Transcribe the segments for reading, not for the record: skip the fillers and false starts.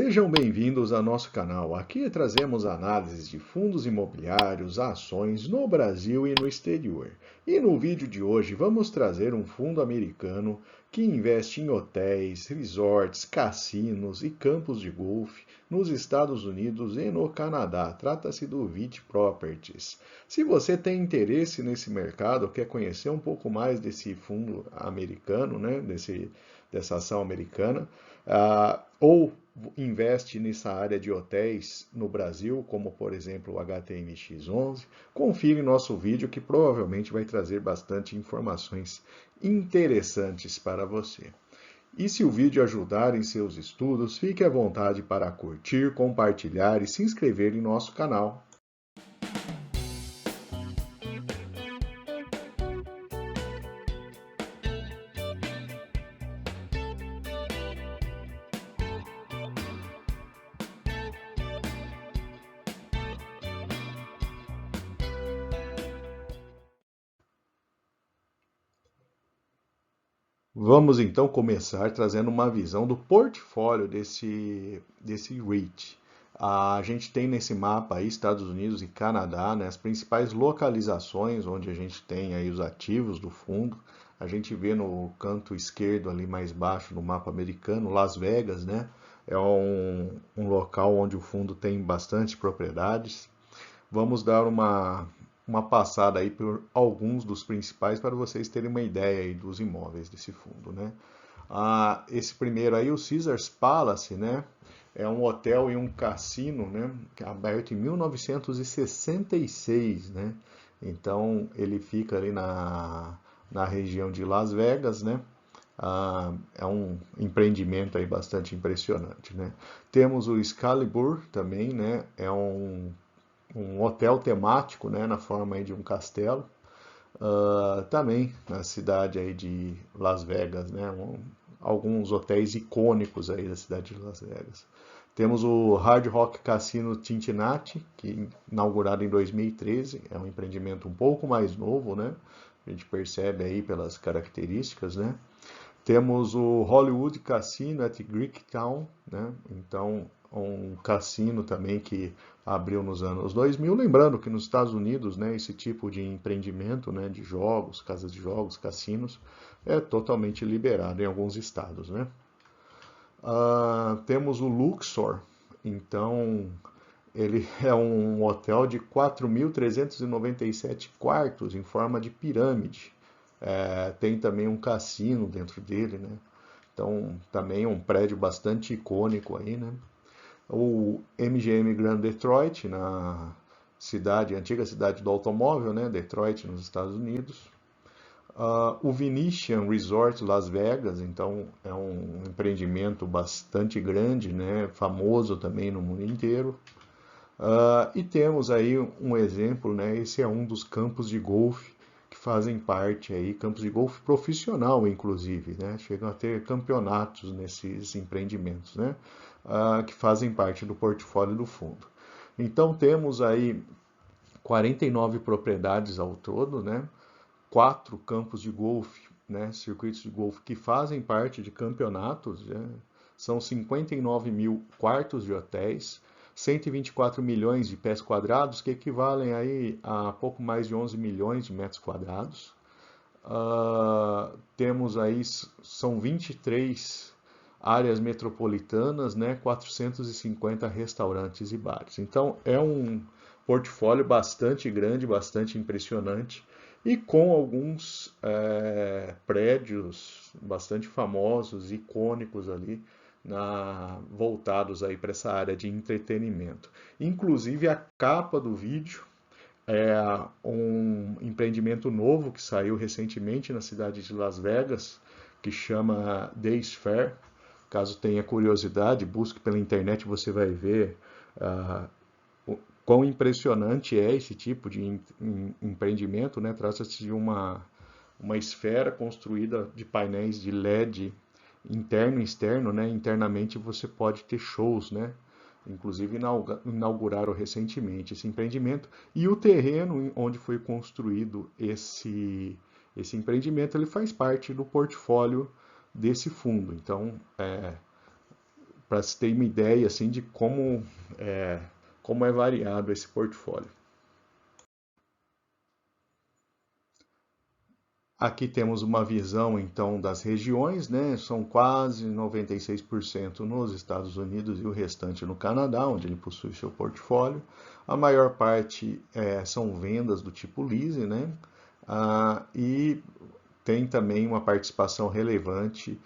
Sejam bem-vindos ao nosso canal. Aqui trazemos análises de fundos imobiliários, ações no Brasil e no exterior. E no vídeo de hoje vamos trazer um fundo americano que investe em hotéis, resorts, cassinos e campos de golfe nos Estados Unidos e no Canadá. Trata-se do VIT Properties. Se você tem interesse nesse mercado, quer conhecer um pouco mais desse fundo americano, né, dessa ação americana, ou investe nessa área de hotéis no Brasil, como por exemplo o HTMX11, confira em nosso vídeo que provavelmente vai trazer bastante informações interessantes para você. E se o vídeo ajudar em seus estudos, fique à vontade para curtir, compartilhar e se inscrever em nosso canal. Vamos então começar trazendo uma visão do portfólio desse REIT. A gente tem nesse mapa aí Estados Unidos e Canadá, né, as principais localizações onde a gente tem aí os ativos do fundo. A gente vê no canto esquerdo ali mais baixo no mapa americano, Las Vegas, né? É um local onde o fundo tem bastante propriedades. Vamos dar uma passada aí por alguns dos principais para vocês terem uma ideia aí dos imóveis desse fundo, né? Esse primeiro aí, o Caesars Palace, né? É um hotel e um cassino, né? Aberto em 1966, né? Então ele fica ali na região de Las Vegas, né? É um empreendimento aí bastante impressionante, né? Temos o Excalibur também, né? É um hotel temático, né, na forma aí de um castelo, também na cidade aí de Las Vegas, né, alguns hotéis icônicos aí da cidade de Las Vegas. Temos o Hard Rock Casino Cincinnati, que inaugurado em 2013, é um empreendimento um pouco mais novo, né, a gente percebe aí pelas características, né. Temos o Hollywood Casino at Greektown, né? Então, um cassino também que abriu nos anos 2000. Lembrando que nos Estados Unidos, né, esse tipo de empreendimento, né, de jogos, casas de jogos, cassinos, é totalmente liberado em alguns estados, né? Temos o Luxor, então ele é um hotel de 4.397 quartos em forma de pirâmide. Tem também um cassino dentro dele, né? Então também é um prédio bastante icônico aí, né? O MGM Grand Detroit, na antiga cidade do automóvel, né? Detroit, nos Estados Unidos. O Venetian Resort Las Vegas, então é um empreendimento bastante grande, né? Famoso também no mundo inteiro. E temos aí um exemplo, né? Esse é um dos campos de golfe que fazem parte aí, campos de golfe profissional, inclusive, né? Chegam a ter campeonatos nesses empreendimentos, né? Que fazem parte do portfólio do fundo. Então temos aí 49 propriedades ao todo, né? 4 campos de golfe, né? Circuitos de golfe que fazem parte de campeonatos, né? São 59 mil quartos de hotéis, 124 milhões de pés quadrados, que equivalem aí a pouco mais de 11 milhões de metros quadrados. Temos aí, são 23 áreas metropolitanas, né, 450 restaurantes e bares. Então, é um portfólio bastante grande, bastante impressionante e com alguns prédios bastante famosos, icônicos ali, voltados aí para essa área de entretenimento. Inclusive a capa do vídeo é um empreendimento novo que saiu recentemente na cidade de Las Vegas, que chama Days Fair. Caso tenha curiosidade, busque pela internet, você vai ver quão impressionante é esse tipo de empreendimento, né? Trata-se de uma esfera construída de painéis de LED interno e externo, né? Internamente você pode ter shows, né? Inclusive inauguraram recentemente esse empreendimento e o terreno onde foi construído esse empreendimento ele faz parte do portfólio desse fundo. Então para se ter uma ideia assim de como é variado esse portfólio. Aqui temos uma visão então das regiões, né? São quase 96% nos Estados Unidos e o restante no Canadá, onde ele possui seu portfólio. A maior parte são vendas do tipo leasing, né? E tem também uma participação relevante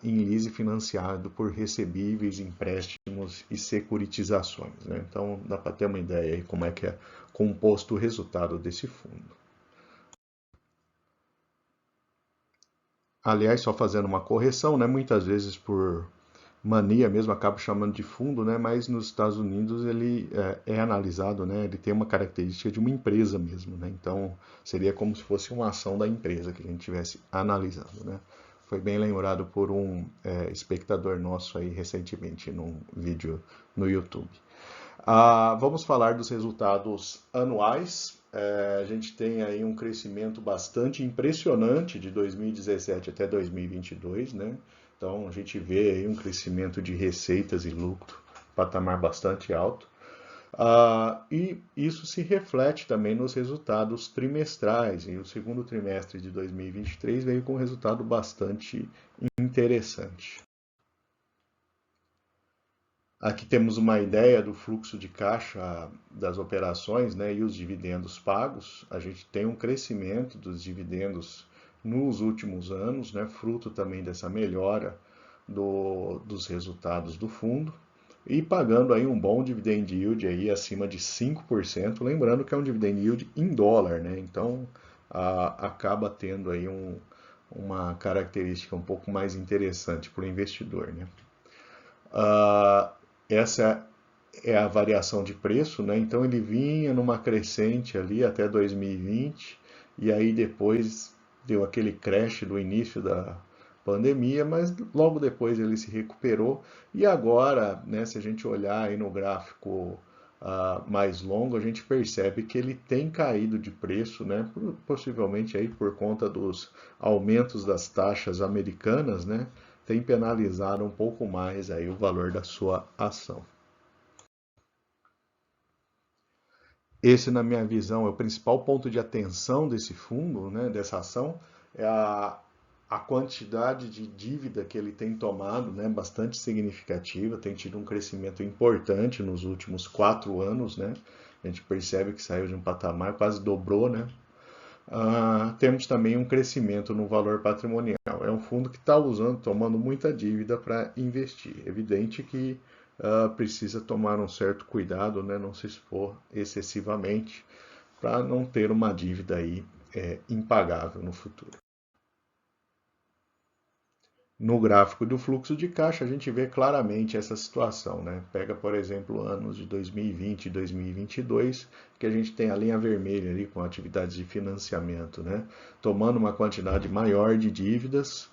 em lease financiado por recebíveis, empréstimos e securitizações, né? Então dá para ter uma ideia aí como é que é composto o resultado desse fundo. Aliás, só fazendo uma correção, né? Muitas vezes por mania mesmo acabo chamando de fundo, né? Mas nos Estados Unidos ele é analisado, né? Ele tem uma característica de uma empresa mesmo, né? Então seria como se fosse uma ação da empresa que a gente estivesse analisando, né? Foi bem lembrado por um espectador nosso aí recentemente num vídeo no YouTube. Vamos falar dos resultados anuais. A gente tem aí um crescimento bastante impressionante de 2017 até 2022, né? Então a gente vê aí um crescimento de receitas e lucro, patamar bastante alto. E isso se reflete também nos resultados trimestrais. E o segundo trimestre de 2023 veio com um resultado bastante interessante. Aqui temos uma ideia do fluxo de caixa das operações, né, e os dividendos pagos. A gente tem um crescimento dos dividendos nos últimos anos, né, fruto também dessa melhora dos resultados do fundo e pagando aí um bom dividend yield aí acima de 5%, lembrando que é um dividend yield em dólar, né? Então acaba tendo aí uma característica um pouco mais interessante para o investidor, né? Essa é a variação de preço, né? Então ele vinha numa crescente ali até 2020 e aí depois deu aquele crash do início da pandemia, mas logo depois ele se recuperou e agora, né, se a gente olhar aí no gráfico mais longo, a gente percebe que ele tem caído de preço, né? Possivelmente aí por conta dos aumentos das taxas americanas, né? Tem penalizado um pouco mais aí o valor da sua ação. Esse, na minha visão, é o principal ponto de atenção desse fundo, né, dessa ação, é a quantidade de dívida que ele tem tomado, né, bastante significativa, tem tido um crescimento importante nos últimos 4 anos, né, a gente percebe que saiu de um patamar, quase dobrou, né. Temos também um crescimento no valor patrimonial. É um fundo que está tomando muita dívida para investir. Evidente que precisa tomar um certo cuidado, né, não se expor excessivamente para não ter uma dívida aí impagável no futuro. No gráfico do fluxo de caixa, a gente vê claramente essa situação, né? Pega, por exemplo, anos de 2020 e 2022, que a gente tem a linha vermelha ali com atividades de financiamento, né? Tomando uma quantidade maior de dívidas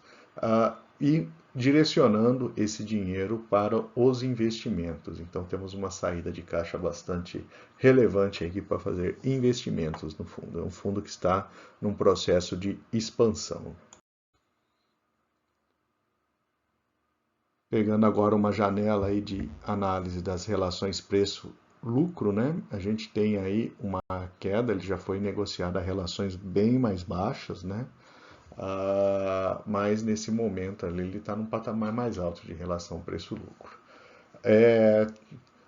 e direcionando esse dinheiro para os investimentos. Então, temos uma saída de caixa bastante relevante aqui para fazer investimentos no fundo. É um fundo que está num processo de expansão. Pegando agora uma janela aí de análise das relações preço-lucro, né? A gente tem aí uma queda, ele já foi negociado a relações bem mais baixas, né? Mas nesse momento ali ele está num patamar mais alto de relação preço-lucro.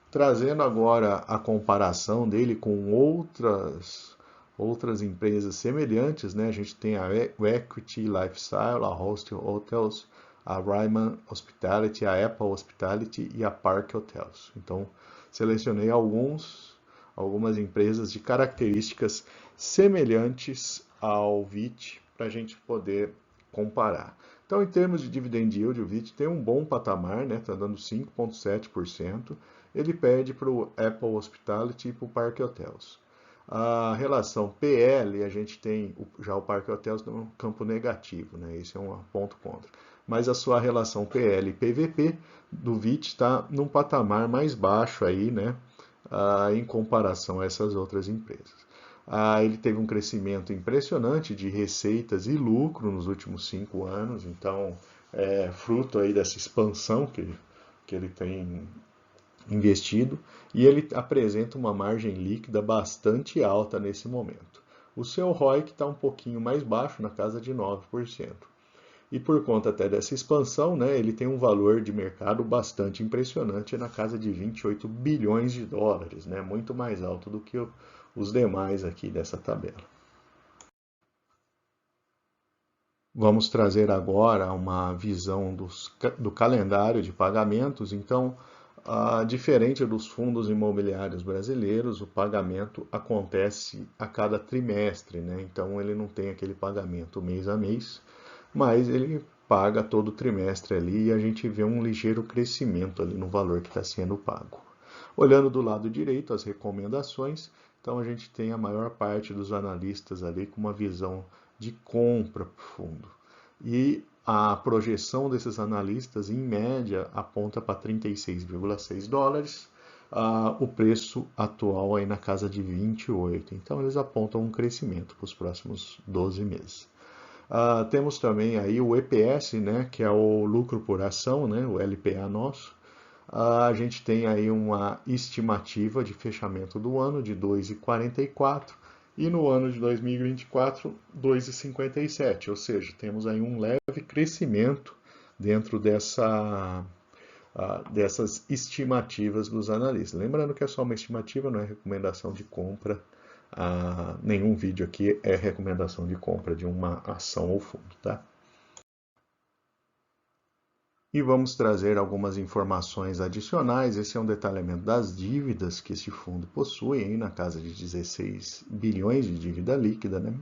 Trazendo agora a comparação dele com outras empresas semelhantes, né? A gente tem a Equity Lifestyle, a Hostel Hotels, a Ryman Hospitality, a Apple Hospitality e a Park Hotels. Então, selecionei algumas empresas de características semelhantes ao VIT para a gente poder comparar. Então, em termos de dividend yield, o VIT tem um bom patamar, né? Está dando 5,7%. Ele perde para o Apple Hospitality e para o Park Hotels. A relação PL, a gente tem já o Park Hotels no campo negativo, né? Esse é um ponto contra. Mas a sua relação PL e PVP do VIT está num patamar mais baixo aí, né? Em comparação a essas outras empresas. Ele teve um crescimento impressionante de receitas e lucro nos últimos 5 anos, então fruto aí dessa expansão que que ele tem investido, e ele apresenta uma margem líquida bastante alta nesse momento. O seu ROIC está um pouquinho mais baixo, na casa de 9%. E por conta até dessa expansão, né, ele tem um valor de mercado bastante impressionante, na casa de 28 bilhões de dólares, né, muito mais alto do que os demais aqui dessa tabela. Vamos trazer agora uma visão do calendário de pagamentos. Então, diferente dos fundos imobiliários brasileiros, o pagamento acontece a cada trimestre, né? Então, ele não tem aquele pagamento mês a mês, mas ele paga todo trimestre ali e a gente vê um ligeiro crescimento ali no valor que está sendo pago. Olhando do lado direito, as recomendações, então a gente tem a maior parte dos analistas ali com uma visão de compra para o fundo. E a projeção desses analistas, em média, aponta para 36,6 dólares, o preço atual aí na casa de 28. Então eles apontam um crescimento para os próximos 12 meses. Temos também aí o EPS, né, que é o lucro por ação, né, o LPA nosso. A gente tem aí uma estimativa de fechamento do ano de 2,44 e no ano de 2024, 2,57, ou seja, temos aí um leve crescimento dentro dessas estimativas dos analistas. Lembrando que é só uma estimativa, não é recomendação de compra. Nenhum vídeo aqui é recomendação de compra de uma ação ou fundo, tá? E vamos trazer algumas informações adicionais. Esse é um detalhamento das dívidas que esse fundo possui, aí na casa de 16 bilhões de dívida líquida, né?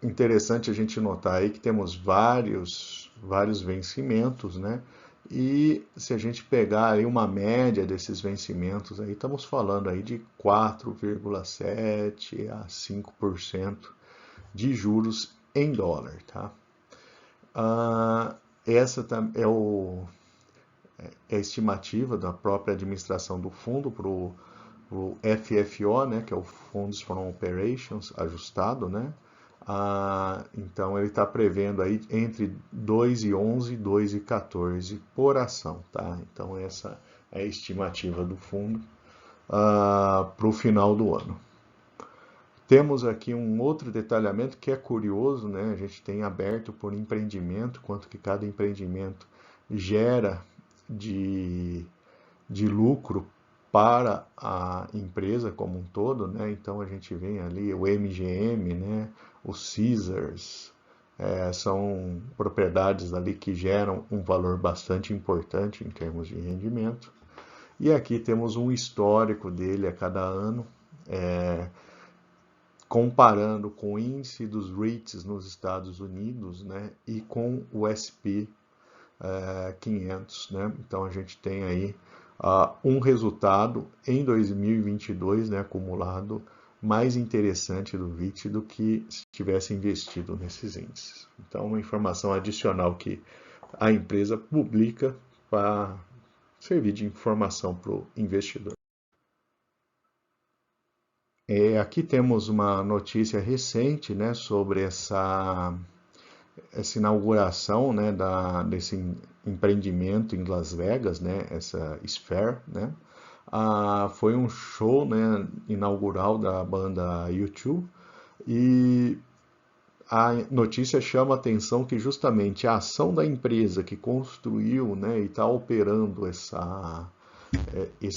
Interessante a gente notar aí que temos vários vencimentos, né? E se a gente pegar aí uma média desses vencimentos, aí estamos falando aí de 4,7 a 5% de juros em dólar, tá? Essa é a estimativa da própria administração do fundo para o FFO, né, que é o Funds from Operations ajustado, né? Então ele está prevendo aí entre 2,11 e 2,14 por ação, tá? Então essa é a estimativa do fundo para o final do ano. Temos aqui um outro detalhamento que é curioso, né? A gente tem aberto por empreendimento, quanto que cada empreendimento gera de lucro para a empresa como um todo, né? Então a gente vê ali o MGM, né? O Caesars, são propriedades ali que geram um valor bastante importante em termos de rendimento. E aqui temos um histórico dele a cada ano, comparando com o índice dos REITs nos Estados Unidos, né, e com o SP 500, né? Então a gente tem aí um resultado em 2022, né, acumulado, mais interessante do VIT do que se tivesse investido nesses índices. Então, uma informação adicional que a empresa publica para servir de informação para o investidor. Aqui temos uma notícia recente, né, sobre essa inauguração, né, desse empreendimento em Las Vegas, né, essa Sphere, né? Foi um show, né, inaugural da banda U2 e a notícia chama a atenção que justamente a ação da empresa que construiu, né, e está operando esse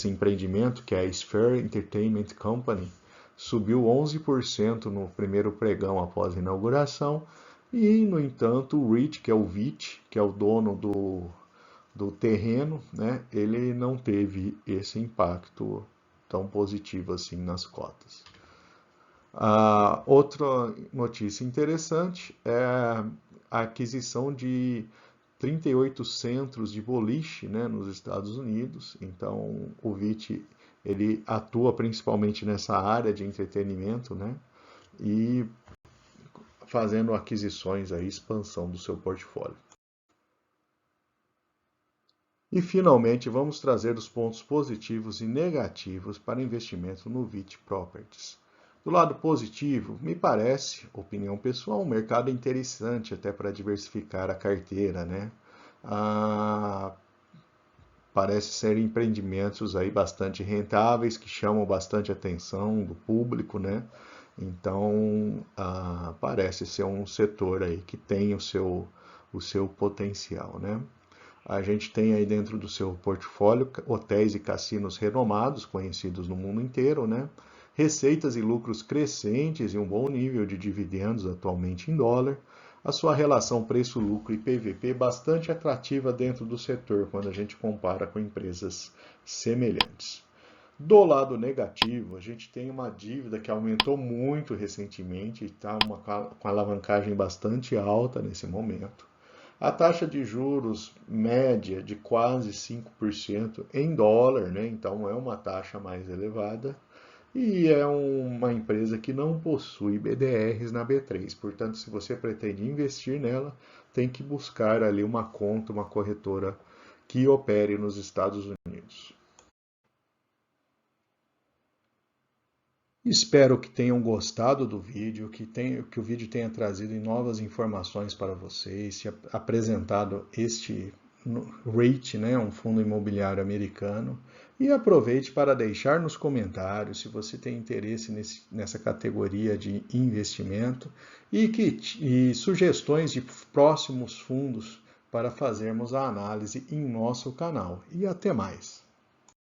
empreendimento, que é a Sphere Entertainment Company, subiu 11% no primeiro pregão após a inauguração. E, no entanto, o REIT, que é o VIT, que é o dono do terreno, né, ele não teve esse impacto tão positivo assim nas cotas. Outra notícia interessante é a aquisição de 38 centros de boliche, né, nos Estados Unidos. Então, o VIT ele atua principalmente nessa área de entretenimento, né, e fazendo aquisições, aí, expansão do seu portfólio. E, finalmente, vamos trazer os pontos positivos e negativos para investimento no VIT Properties. Do lado positivo, me parece, opinião pessoal, um mercado interessante até para diversificar a carteira, né? Parece ser empreendimentos aí bastante rentáveis, que chamam bastante atenção do público, né? Então, parece ser um setor aí que tem o seu potencial, né? A gente tem aí dentro do seu portfólio hotéis e cassinos renomados, conhecidos no mundo inteiro, né? Receitas e lucros crescentes e um bom nível de dividendos atualmente em dólar. A sua relação preço-lucro e PVP bastante atrativa dentro do setor quando a gente compara com empresas semelhantes. Do lado negativo, a gente tem uma dívida que aumentou muito recentemente e está com alavancagem bastante alta nesse momento. A taxa de juros média de quase 5% em dólar, né? Então é uma taxa mais elevada. E é uma empresa que não possui BDRs na B3. Portanto, se você pretende investir nela, tem que buscar ali uma conta, uma corretora que opere nos Estados Unidos. Espero que tenham gostado do vídeo, que o vídeo tenha trazido novas informações para vocês, apresentado este REIT, né, um fundo imobiliário americano, e aproveite para deixar nos comentários se você tem interesse nessa categoria de investimento e sugestões de próximos fundos para fazermos a análise em nosso canal. E até mais!